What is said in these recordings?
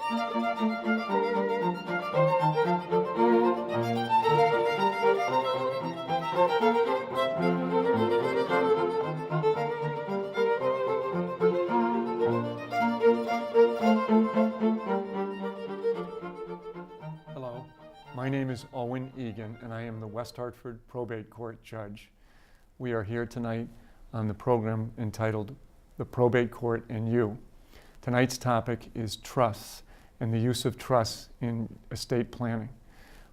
Hello, my name is Owen Eagan, and I am the West Hartford Probate Court Judge. We are here tonight on the program entitled The Probate Court and You. Tonight's topic is trusts and the use of trusts in estate planning.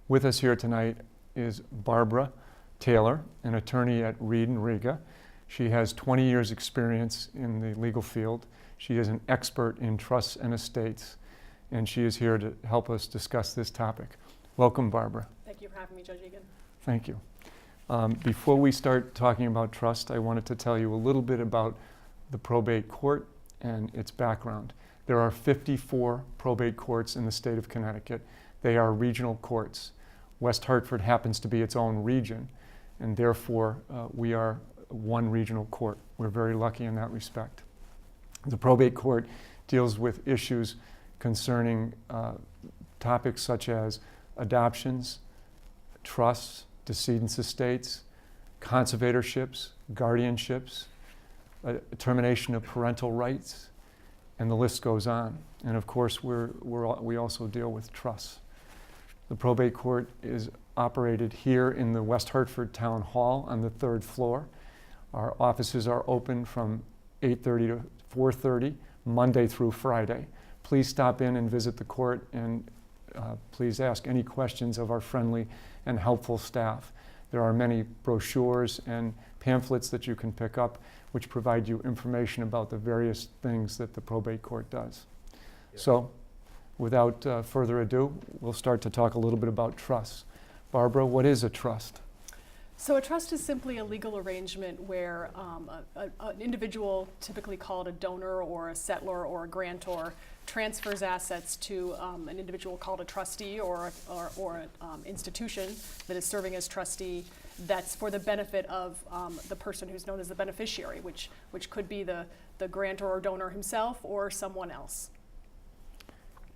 With us here tonight is Barbara Taylor, an attorney at Reed & Riga. She has 20 years experience in the legal field. She is an expert in trusts and estates, and she is here to help us discuss this topic. Welcome, Barbara. Thank you for having me, Judge Eagan. Thank you. Before we start talking about trust, I wanted to tell you a little bit about the probate court and its background. There are 54 probate courts in the state of Connecticut. They are regional courts. West Hartford happens to be its own region, and therefore we are one regional court. We're very lucky in that respect. The probate court deals with issues concerning topics such as adoptions, trusts, decedents' estates, conservatorships, guardianships, termination of parental rights, and the list goes on. And of course, we also deal with trusts. The probate court is operated here in the West Hartford Town Hall on the 3rd floor. Our offices are open from 8:30 to 4:30, Monday through Friday. Please stop in and visit the court, and please ask any questions of our friendly and helpful staff. There are many brochures and pamphlets that you can pick up which provide you information about the various things that the probate court does. Yeah. So, without further ado, we'll start to talk a little bit about trusts. Barbara, what is a trust? So a trust is simply a legal arrangement where an individual, typically called a donor or a settlor or a grantor, transfers assets to an individual called a trustee or an institution that is serving as trustee that's for the benefit of the person who's known as the beneficiary, which could be the grantor or donor himself or someone else.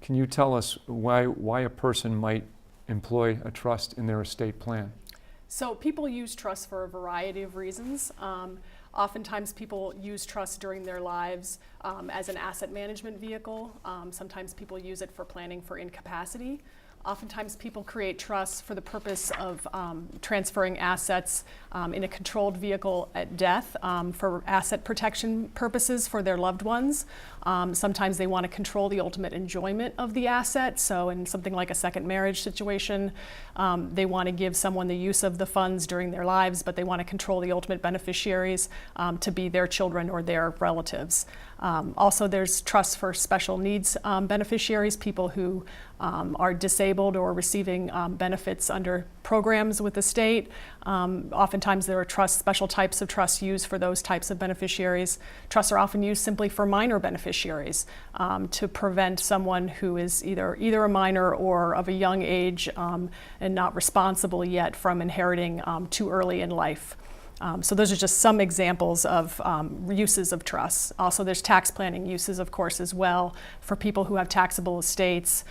Can you tell us why a person might employ a trust in their estate plan? So people use trusts for a variety of reasons. Oftentimes people use trusts during their lives as an asset management vehicle. Sometimes people use it for planning for incapacity. Oftentimes people create trusts for the purpose of transferring assets in a controlled vehicle at death for asset protection purposes for their loved ones. Sometimes they want to control the ultimate enjoyment of the asset. So in something like a second marriage situation, they want to give someone the use of the funds during their lives, but they want to control the ultimate beneficiaries to be their children or their relatives. Also, there's trusts for special needs beneficiaries, people who are disabled or receiving benefits under programs with the state. Oftentimes there are special types of trusts used for those types of beneficiaries. Trusts are often used simply for minor beneficiaries to prevent someone who is either a minor or of a young age and not responsible yet from inheriting too early in life. So those are just some examples of uses of trusts. Also, there's tax planning uses, of course, as well for people who have taxable estates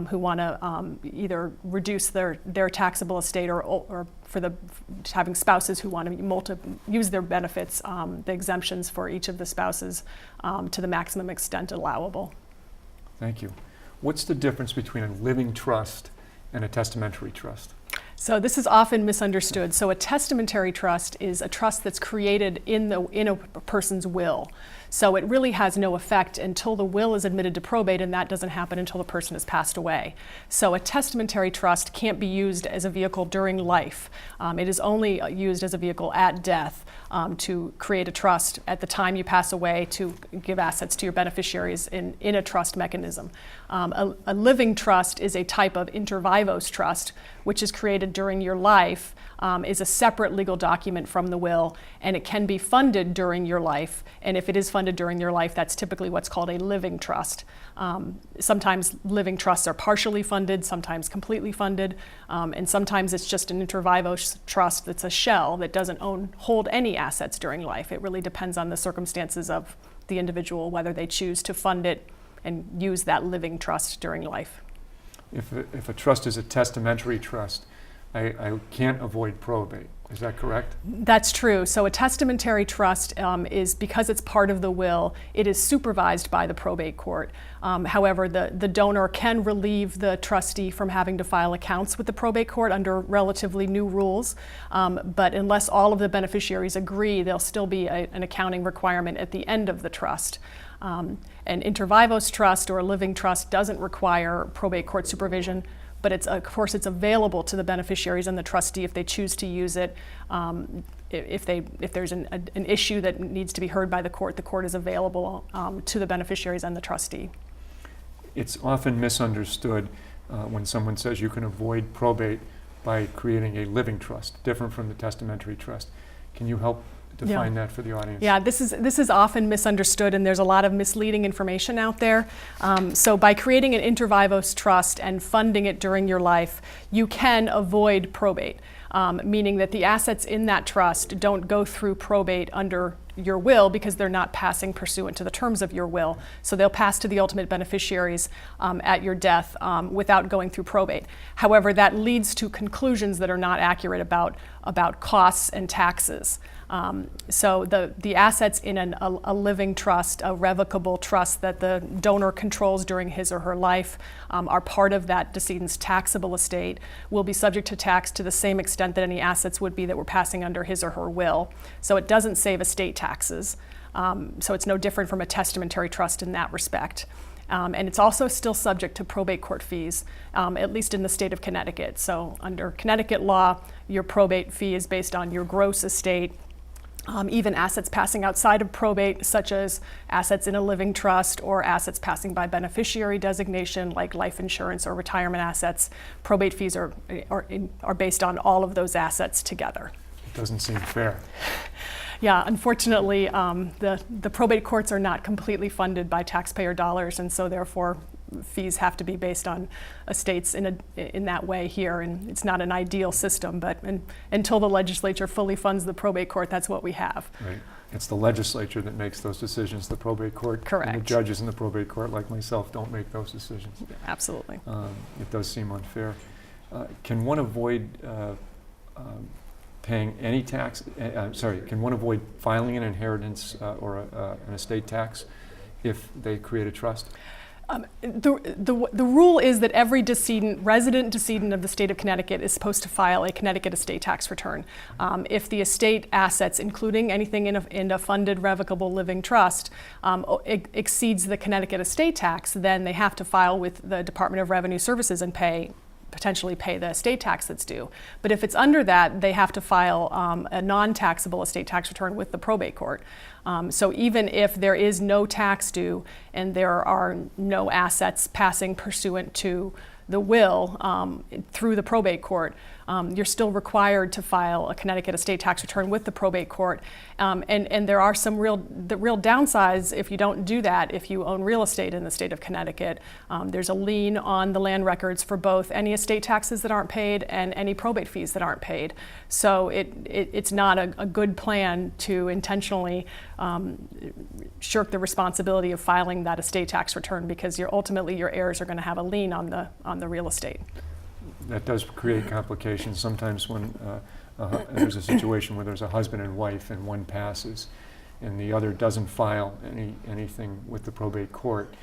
who want to either reduce their taxable estate or for having spouses who want to use their benefits, the exemptions for each of the spouses to the maximum extent allowable. Thank you. What's the difference between a living trust and a testamentary trust? So this is often misunderstood. So a testamentary trust is a trust that's created in a person's will. So it really has no effect until the will is admitted to probate, and that doesn't happen until the person has passed away. So a testamentary trust can't be used as a vehicle during life. It is only used as a vehicle at death to create a trust at the time you pass away to give assets to your beneficiaries in a trust mechanism. A living trust is a type of inter vivos trust, which is created during your life, is a separate legal document from the will, and it can be funded during your life. And if it is funded during your life, that's typically what's called a living trust. Sometimes living trusts are partially funded, sometimes completely funded, and sometimes it's just an inter vivos trust that's a shell that doesn't hold any assets during life. It really depends on the circumstances of the individual, whether they choose to fund it use that living trust during life. If a trust is a testamentary trust, I can't avoid probate. Is that correct? That's true. So a testamentary trust is, because it's part of the will, it is supervised by the probate court. However, the donor can relieve the trustee from having to file accounts with the probate court under relatively new rules. But unless all of the beneficiaries agree, there'll still be an accounting requirement at the end of the trust. An inter vivos trust or a living trust doesn't require probate court supervision, but of course it's available to the beneficiaries and the trustee if they choose to use it. If there's an issue that needs to be heard by the court is available to the beneficiaries and the trustee. It's often misunderstood when someone says you can avoid probate by creating a living trust, different from the testamentary trust. Can you help define that for the audience? Yeah, this is often misunderstood, and there's a lot of misleading information out there. So by creating an inter vivos trust and funding it during your life, you can avoid probate, meaning that the assets in that trust don't go through probate under your will because they're not passing pursuant to the terms of your will. So they'll pass to the ultimate beneficiaries at your death without going through probate. However, that leads to conclusions that are not accurate about costs and taxes. So the assets in a living trust, a revocable trust that the donor controls during his or her life, are part of that decedent's taxable estate, will be subject to tax to the same extent that any assets would be that were passing under his or her will. So it doesn't save estate taxes. So it's no different from a testamentary trust in that respect. And it's also still subject to probate court fees, at least in the state of Connecticut. So under Connecticut law, your probate fee is based on your gross estate. Even assets passing outside of probate, such as assets in a living trust or assets passing by beneficiary designation, like life insurance or retirement assets, probate fees are based on all of those assets together. It doesn't seem fair. Yeah, unfortunately, the probate courts are not completely funded by taxpayer dollars, and so therefore fees have to be based on estates in that way here, and it's not an ideal system, but until the legislature fully funds the probate court, that's what we have. Right. It's the legislature that makes those decisions. The probate court, correct, and the judges in the probate court, like myself, don't make those decisions. Absolutely. It does seem unfair. Can one avoid paying any tax? Can one avoid filing an inheritance or an estate tax if they create a trust? The rule is that every resident decedent of the state of Connecticut is supposed to file a Connecticut estate tax return. If the estate assets, including anything in a funded revocable living trust, exceeds the Connecticut estate tax, then they have to file with the Department of Revenue Services and potentially pay the estate tax that's due. But if it's under that, they have to file a non-taxable estate tax return with the probate court. So even if there is no tax due and there are no assets passing pursuant to the will through the probate court, you're still required to file a Connecticut estate tax return with the probate court. And there are some real downsides if you don't do that. If you own real estate in the state of Connecticut, there's a lien on the land records for both any estate taxes that aren't paid and any probate fees that aren't paid. So it's not a good plan to intentionally shirk the responsibility of filing that estate tax return, because ultimately your heirs are going to have a lien on the real estate. That does create complications sometimes when there's a situation where there's a husband and wife and one passes and the other doesn't file anything with the probate court,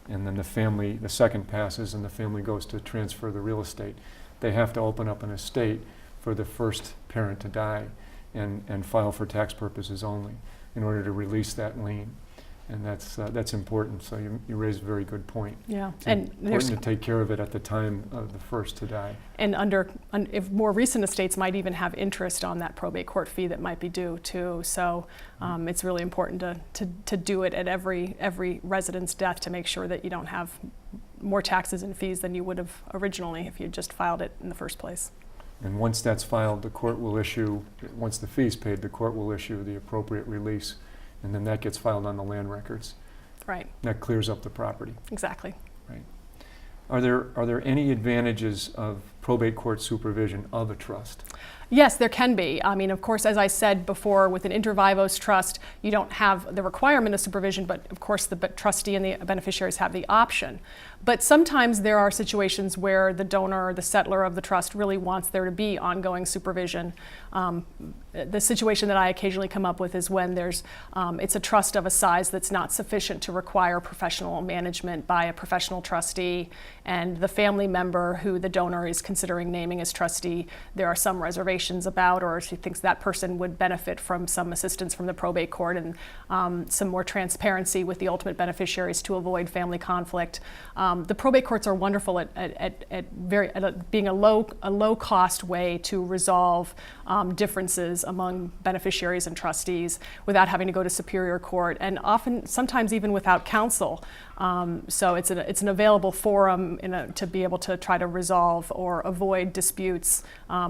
and then the second passes and the family goes to transfer the real estate. They have to open up an estate for the first parent to die and file for tax purposes only in order to release that lien. And that's important. So you raise a very good point. Yeah, it's and important to take care of it at the time of the first to die. And if more recent estates might even have interest on that probate court fee that might be due too. So it's really important to do it at every resident's death to make sure that you don't have more taxes and fees than you would have originally if you just filed it in the first place. And once that's filed, the court will once the fee's paid, the court will issue the appropriate release. And then that gets filed on the land records. Right. That clears up the property. Exactly. Right. Are there any advantages of probate court supervision of a trust? Yes, there can be. I mean, of course, as I said before, with an inter vivos trust, you don't have the requirement of supervision, but of course the trustee and the beneficiaries have the option. But sometimes there are situations where the donor or the settlor of the trust really wants there to be ongoing supervision. The situation that I occasionally come up with is when it's a trust of a size that's not sufficient to require professional management by a professional trustee, and the family member who the donor is considering naming as trustee, there are some reservations about, or she thinks that person would benefit from some assistance from the probate court and some more transparency with the ultimate beneficiaries to avoid family conflict. The probate courts are wonderful at being a low cost way to resolve differences among beneficiaries and trustees without having to go to superior court, and sometimes even without counsel. So it's an available forum to be able to try to resolve or avoid disputes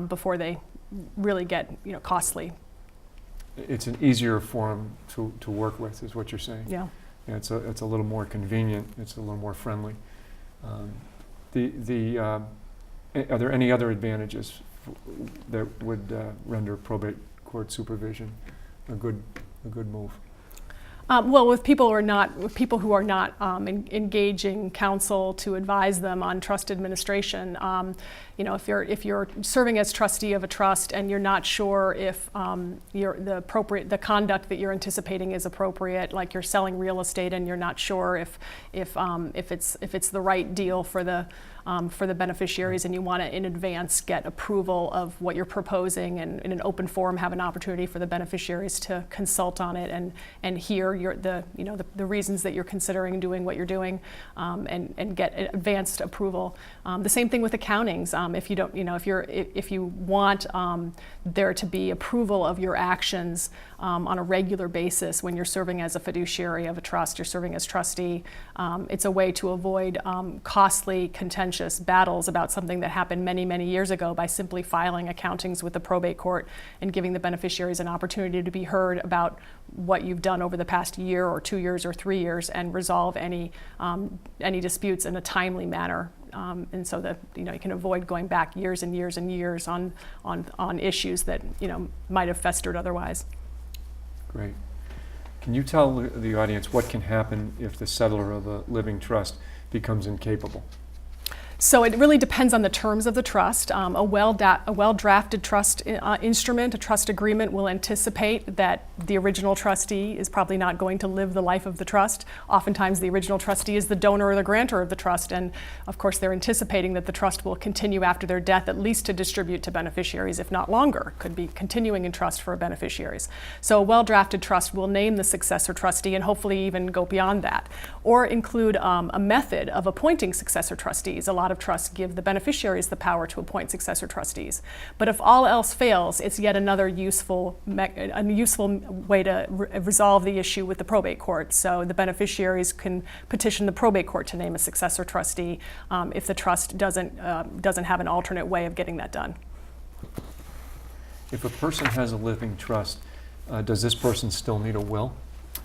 before they really get costly. It's an easier forum to work with, is what you're saying. Yeah. Yeah, it's a little more convenient. It's a little more friendly. Are there any other advantages that would render probate court supervision a good move? Well, with people who are not engaging counsel to advise them on trust administration, if you're serving as trustee of a trust and you're not sure if the conduct that you're anticipating is appropriate, like you're selling real estate and you're not sure if it's the right deal for the beneficiaries, and you want to in advance get approval of what you're proposing, and in an open forum have an opportunity for the beneficiaries to consult on it and hear the reasons that you're considering doing what you're doing, and get advanced approval. The same thing with accountings. If you want there to be approval of your actions on a regular basis when you're serving as a fiduciary of a trust, you're serving as trustee, it's a way to avoid costly, contentious battles about something that happened many, many years ago by simply filing accountings with the probate court and giving the beneficiaries an opportunity to be heard about what you've done over the past year or 2 years or 3 years and resolve any disputes in a timely manner. And so that you can avoid going back years and years and years on issues that might have festered otherwise. Great. Can you tell the audience what can happen if the settlor of a living trust becomes incapable? So it really depends on the terms of the trust. A well-drafted trust instrument, a trust agreement, will anticipate that the original trustee is probably not going to live the life of the trust. Oftentimes the original trustee is the donor or the grantor of the trust, and of course they're anticipating that the trust will continue after their death, at least to distribute to beneficiaries, if not longer. Could be continuing in trust for beneficiaries. So a well-drafted trust will name the successor trustee and hopefully even go beyond that, or include a method of appointing successor trustees. A lot of trusts give the beneficiaries the power to appoint successor trustees. But if all else fails, it's yet another useful way to resolve the issue with the probate court. So the beneficiaries can petition the probate court to name a successor trustee if the trust doesn't have an alternate way of getting that done. If a person has a living trust, does this person still need a will?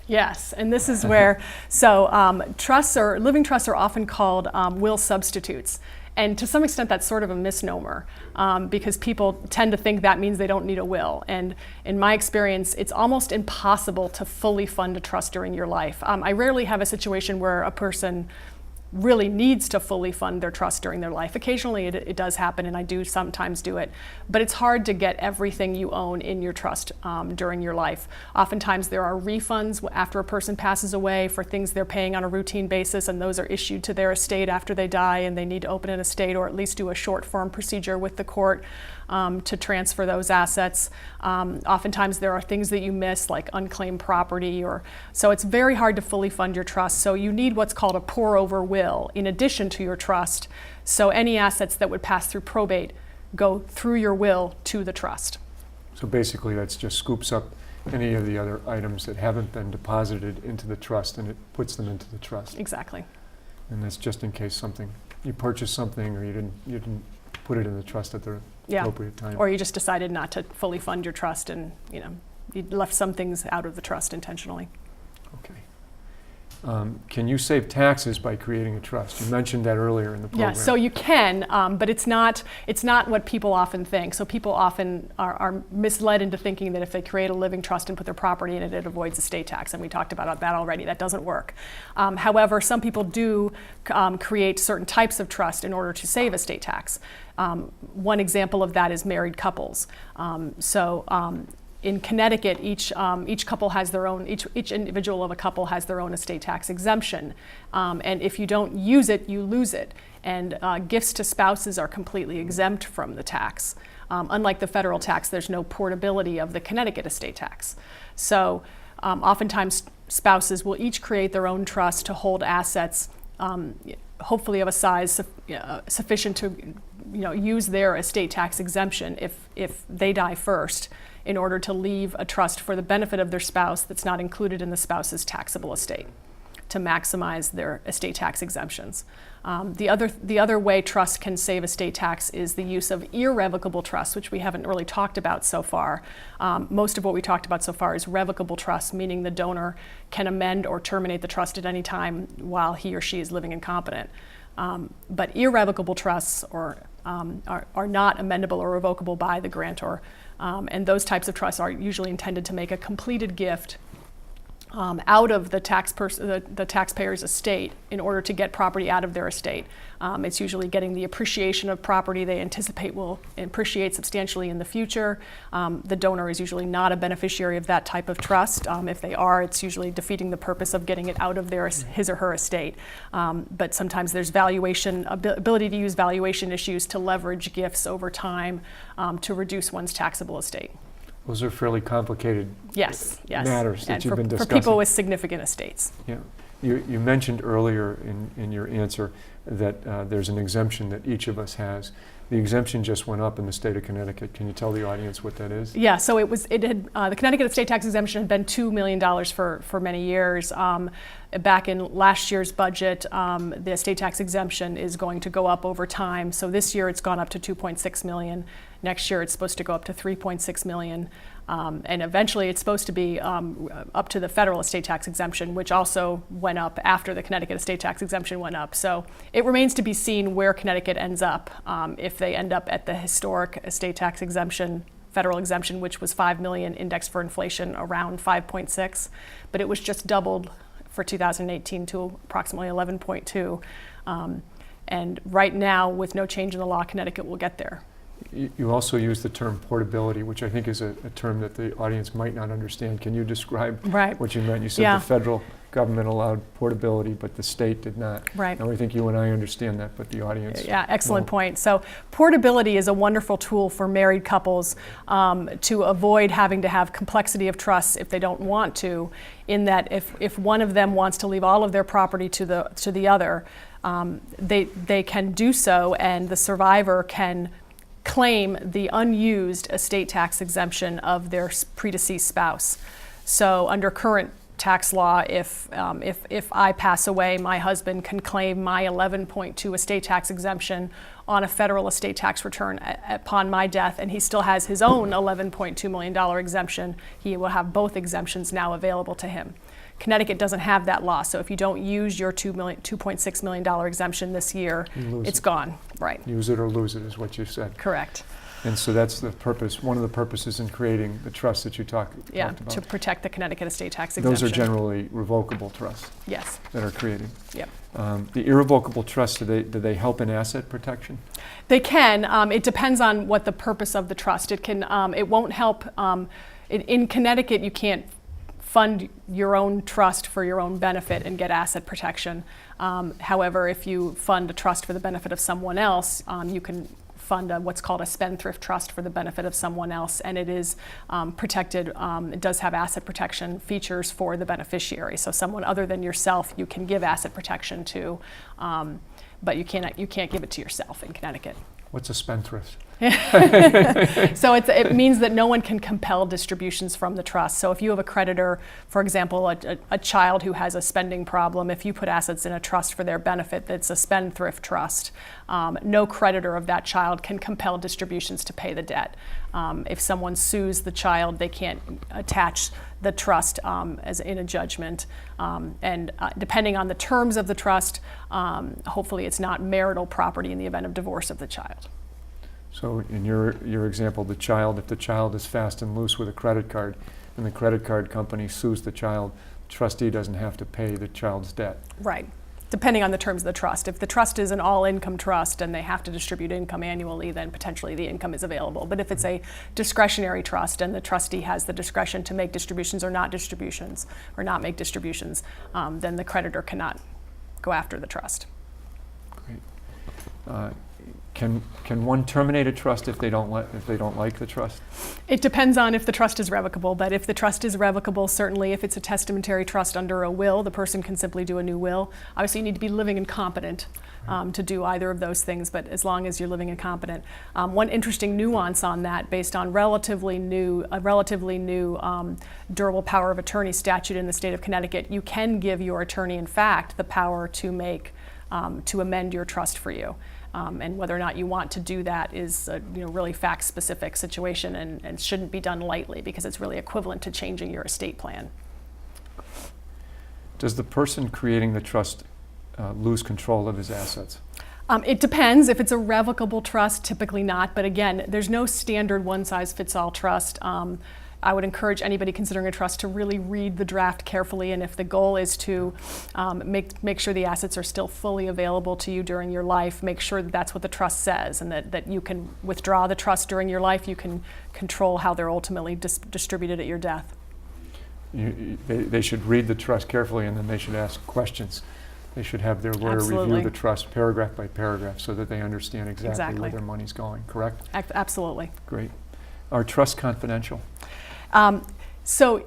Yes, and this is where, living trusts are often called will substitutes. And to some extent, that's sort of a misnomer because people tend to think that means they don't need a will. And in my experience, it's almost impossible to fully fund a trust during your life. I rarely have a situation where a person really needs to fully fund their trust during their life. Occasionally it does happen, and I do sometimes do it, but it's hard to get everything you own in your trust during your life. Oftentimes there are refunds after a person passes away for things they're paying on a routine basis, and those are issued to their estate after they die, and they need to open an estate or at least do a short form procedure with the court to transfer those assets. Oftentimes there are things that you miss, like unclaimed property, so it's very hard to fully fund your trust. So you need what's called a pour over will in addition to your trust. So any assets that would pass through probate go through your will to the trust. So basically that's just scoops up any of the other items that haven't been deposited into the trust, and it puts them into the trust. Exactly. And that's just in case you purchased something or you didn't put it in the trust at the appropriate time. Or you just decided not to fully fund your trust, and you left some things out of the trust intentionally. Okay. Can you save taxes by creating a trust? You mentioned that earlier in the program. Yeah, so you can, but it's not what people often think. So people often are misled into thinking that if they create a living trust and put their property in it, it avoids estate tax, and we talked about that already. That doesn't work. However, some people do create certain types of trust in order to save estate tax. One example of that is married couples. In Connecticut, each couple has their own, each individual of a couple has their own estate tax exemption. And if you don't use it, you lose it. And gifts to spouses are completely exempt from the tax. Unlike the federal tax, there's no portability of the Connecticut estate tax. So oftentimes spouses will each create their own trust to hold assets, hopefully of a size sufficient to use their estate tax exemption if they die first, in order to leave a trust for the benefit of their spouse that's not included in the spouse's taxable estate, to maximize their estate tax exemptions. The other way trust can save estate tax is the use of irrevocable trust, which we haven't really talked about so far. Most of what we talked about so far is revocable trust, meaning the donor can amend or terminate the trust at any time while he or she is living incompetent. But irrevocable trusts are not amendable or revocable by the grantor. And those types of trusts are usually intended to make a completed gift out of the taxpayer's estate in order to get property out of their estate. It's usually getting the appreciation of property they anticipate will appreciate substantially in the future. The donor is usually not a beneficiary of that type of trust. If they are, it's usually defeating the purpose of getting it out of his or her estate. But sometimes there's ability to use valuation issues to leverage gifts over time to reduce one's taxable estate. Those are fairly complicated matters that you've been discussing. For people with significant estates. Yeah. You mentioned earlier in your answer that there's an exemption that each of us has. The exemption just went up in the state of Connecticut. Can you tell the audience what that is? Yeah, so the Connecticut estate tax exemption had been $2 million for many years. Back in last year's budget, the estate tax exemption is going to go up over time. So this year it's gone up to $2.6 million. Next year it's supposed to go up to $3.6 million. And eventually it's supposed to be up to the federal estate tax exemption, which also went up after the Connecticut estate tax exemption went up. So it remains to be seen where Connecticut ends up. If they end up at the historic estate tax exemption, federal exemption, which was $5 million, indexed for inflation around 5.6, but it was just doubled for 2018 to approximately 11.2. And right now, with no change in the law, Connecticut will get there. You also use the term portability, which I think is a term that the audience might not understand. Can you describe what you meant? You said the federal government allowed portability, but the state did not. Right. Now, I think you and I understand that, but the audience excellent point. So portability is a wonderful tool for married couples to avoid having to have complexity of trusts if they don't want to, in that if one of them wants to leave all of their property to the other, they can do so, and the survivor can claim the unused estate tax exemption of their predeceased spouse. So under current tax law, if I pass away, my husband can claim my 11.2 estate tax exemption on a federal estate tax return upon my death, and he still has his own $11.2 million exemption. He will have both exemptions now available to him. Connecticut doesn't have that law, so if you don't use your $2.6 million exemption this year, it's gone. Right. Use it or lose it is what you said. Correct. And so that's the purpose, one of the purposes in creating the trust that you talked about. To protect the Connecticut estate tax exemption. Those are generally revocable trusts. Yes. That are created. Yep. The irrevocable trusts, do they help in asset protection? They can. It depends on what the purpose of the trust. It can. It won't help. In Connecticut, you can't fund your own trust for your own benefit and get asset protection. However, if you fund a trust for the benefit of someone else, you can fund what's called a spendthrift trust for the benefit of someone else, and it is protected. It does have asset protection features for the beneficiary. So someone other than yourself, you can give asset protection to, but you can't give it to yourself in Connecticut. What's a spendthrift? So it means that no one can compel distributions from the trust. So if you have a creditor, for example, a child who has a spending problem, if you put assets in a trust for their benefit that's a spendthrift trust, no creditor of that child can compel distributions to pay the debt. If someone sues the child, they can't attach the trust as in a judgment. And depending on the terms of the trust, hopefully it's not marital property in the event of divorce of the child. So in your example, if the child is fast and loose with a credit card and the credit card company sues the child, the trustee doesn't have to pay the child's debt. Right. Depending on the terms of the trust. If the trust is an all-income trust and they have to distribute income annually, then potentially the income is available. But if it's a discretionary trust and the trustee has the discretion to make distributions or not make distributions, then the creditor cannot go after the trust. Great. Can one terminate a trust if they don't like the trust? It depends on if the trust is revocable, but if the trust is revocable, certainly if it's a testamentary trust under a will, the person can simply do a new will. Obviously, you need to be living incompetent to do either of those things, but as long as you're living incompetent. One interesting nuance on that, based on a relatively new durable power of attorney statute in the state of Connecticut, you can give your attorney, in fact, the power to amend your trust for you. And whether or not you want to do that is a really fact-specific situation and shouldn't be done lightly because it's really equivalent to changing your estate plan. Does the person creating the trust lose control of his assets? It depends. If it's a revocable trust, typically not. But again, there's no standard one-size-fits-all trust. I would encourage anybody considering a trust to really read the draft carefully, and if the goal is to make sure the assets are still fully available to you during your life, make sure that that's what the trust says, and that you can withdraw the trust during your life, you can control how they're ultimately distributed at your death. They should read the trust carefully, and then they should ask questions. They should have their lawyer Absolutely. review the trust paragraph by paragraph so that they understand exactly where their money's going, correct? Absolutely. Great. Are trusts confidential? So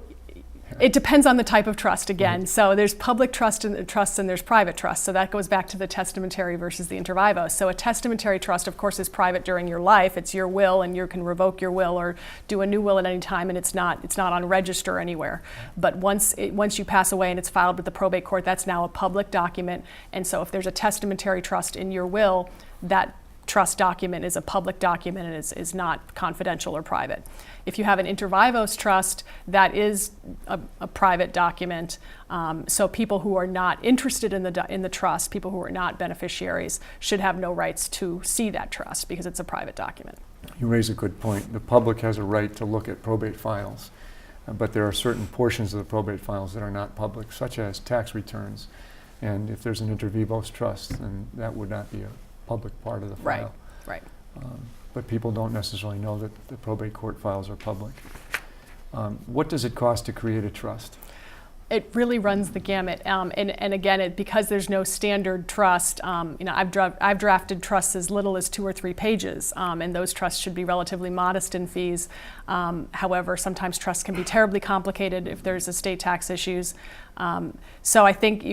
it depends on the type of trust again. So there's public trusts and there's private trusts. So that goes back to the testamentary versus the inter vivos. So a testamentary trust, of course, is private during your life. It's your will, and you can revoke your will or do a new will at any time, and it's not on register anywhere. But once you pass away and it's filed with the probate court, that's now a public document. And so if there's a testamentary trust in your will, that trust document is a public document and is not confidential or private. If you have an inter vivos trust, that is a private document. So people who are not interested in the trust, people who are not beneficiaries, should have no rights to see that trust because it's a private document. You raise a good point. The public has a right to look at probate files, but there are certain portions of the probate files that are not public, such as tax returns. And if there's an inter vivos trust, then that would not be a public part of the file. Right. But people don't necessarily know that the probate court files are public. What does it cost to create a trust? It really runs the gamut, and again, because there's no standard trust, I've drafted trusts as little as 2 or 3 pages, and those trusts should be relatively modest in fees. However, sometimes trusts can be terribly complicated if there's estate tax issues. So I think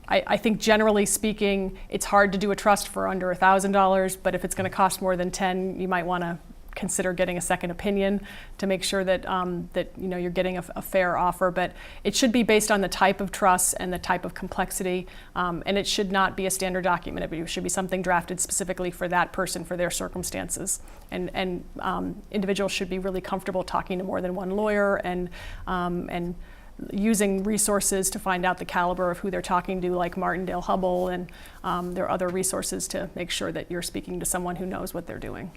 I think generally speaking, it's hard to do a trust for under $1,000, but if it's going to cost more than $10,000, you might want to consider getting a second opinion to make sure that you're getting a fair offer. But it should be based on the type of trust and the type of complexity, and it should not be a standard document. It should be something drafted specifically for that person, for their circumstances. And individuals should be really comfortable talking to more than one lawyer and using resources to find out the caliber of who they're talking to, like Martindale-Hubbell, and there are other resources to make sure that you're speaking to someone who knows what they're doing.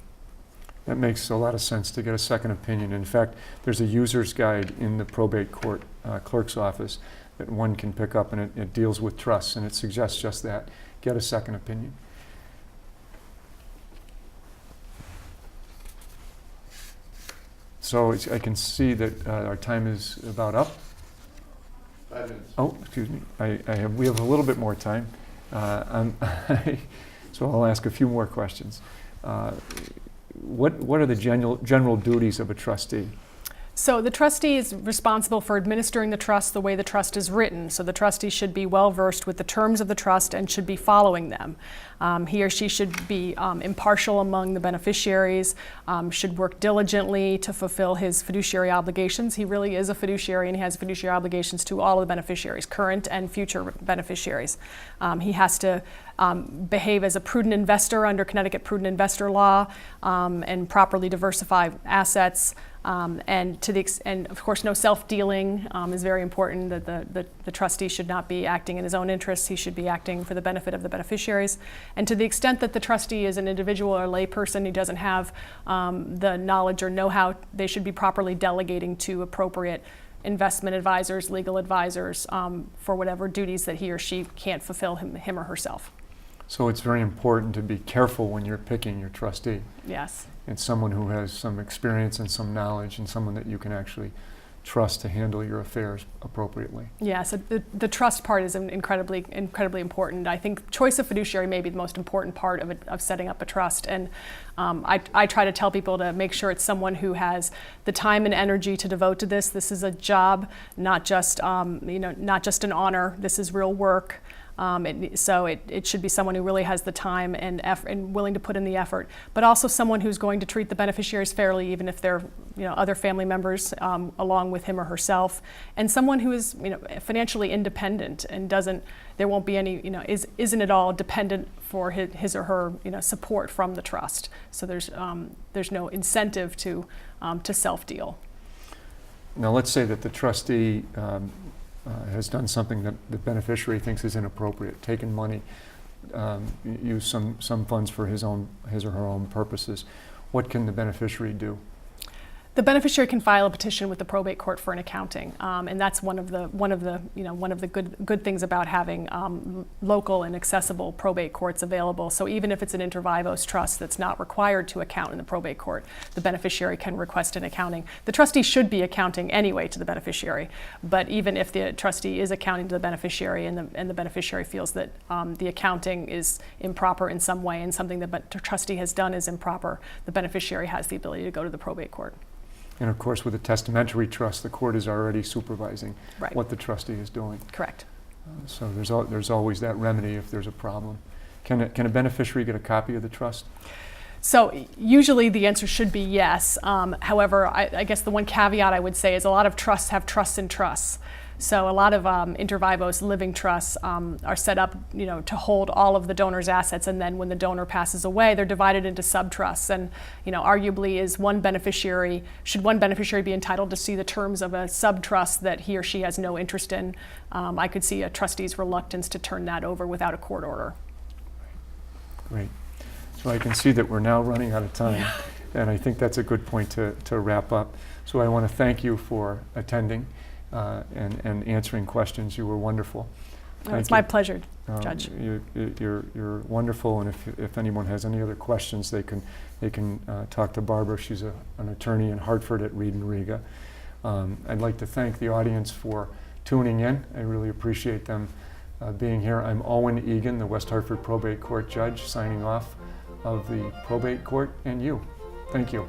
That makes a lot of sense to get a second opinion. In fact, there's a user's guide in the probate court clerk's office that one can pick up, and it deals with trusts, and it suggests just that. Get a second opinion. So I can see that our time is about up. 5 minutes. Oh, excuse me. We have a little bit more time. So I'll ask a few more questions. What are the general duties of a trustee? So the trustee is responsible for administering the trust the way the trust is written. So the trustee should be well versed with the terms of the trust and should be following them. He or she should be impartial among the beneficiaries, should work diligently to fulfill his fiduciary obligations. He really is a fiduciary and he has fiduciary obligations to all of the beneficiaries, current and future beneficiaries. He has to behave as a prudent investor under Connecticut prudent investor law and properly diversify assets. And of course, no self-dealing is very important. That the trustee should not be acting in his own interests. He should be acting for the benefit of the beneficiaries. And to the extent that the trustee is an individual or layperson who doesn't have the knowledge or know-how, they should be properly delegating to appropriate investment advisors, legal advisors for whatever duties that he or she can't fulfill him or herself. So it's very important to be careful when you're picking your trustee. Yes. It's someone who has some experience and some knowledge and someone that you can actually trust to handle your affairs appropriately. Yeah, so the trust part is incredibly important. I think choice of fiduciary may be the most important part of setting up a trust. And I try to tell people to make sure it's someone who has the time and energy to devote to this. This is a job, not just not just an honor. This is real work. So it should be someone who really has the time and effort and willing to put in the effort, but also someone who's going to treat the beneficiaries fairly, even if they're other family members along with him or herself, and someone who is financially independent and there won't be any isn't at all dependent for his or her support from the trust. So there's no incentive to self-deal. Now let's say that the trustee has done something that the beneficiary thinks is inappropriate, taken money, used some funds for his or her own purposes. What can the beneficiary do? The beneficiary can file a petition with the probate court for an accounting, and that's one of the good things about having local and accessible probate courts available. So even if it's an inter vivos trust that's not required to account in the probate court, the beneficiary can request an accounting. The trustee should be accounting anyway to the beneficiary, but even if the trustee is accounting to the beneficiary and the beneficiary feels that the accounting is improper in some way and something that the trustee has done is improper, the beneficiary has the ability to go to the probate court. And of course, with a testamentary trust, the court is already supervising what the trustee is doing. Correct. So there's always that remedy if there's a problem. Can a beneficiary get a copy of the trust? So usually the answer should be yes. However, I guess the one caveat I would say is a lot of trusts have trusts in trusts. So a lot of inter vivos living trusts are set up, to hold all of the donor's assets, and then when the donor passes away, they're divided into sub-trusts. And arguably, should one beneficiary be entitled to see the terms of a sub-trust that he or she has no interest in? I could see a trustee's reluctance to turn that over without a court order. Great. So I can see that we're now running out of time, and I think that's a good point to wrap up. So I want to thank you for attending. And answering questions. You were wonderful. It's my pleasure, Judge. You're wonderful, and if anyone has any other questions, they can talk to Barbara. She's an attorney in Hartford at Reed and Riga. I'd like to thank the audience for tuning in. I really appreciate them being here. I'm Owen Eagan, the West Hartford Probate Court Judge, signing off of the Probate Court and you. Thank you.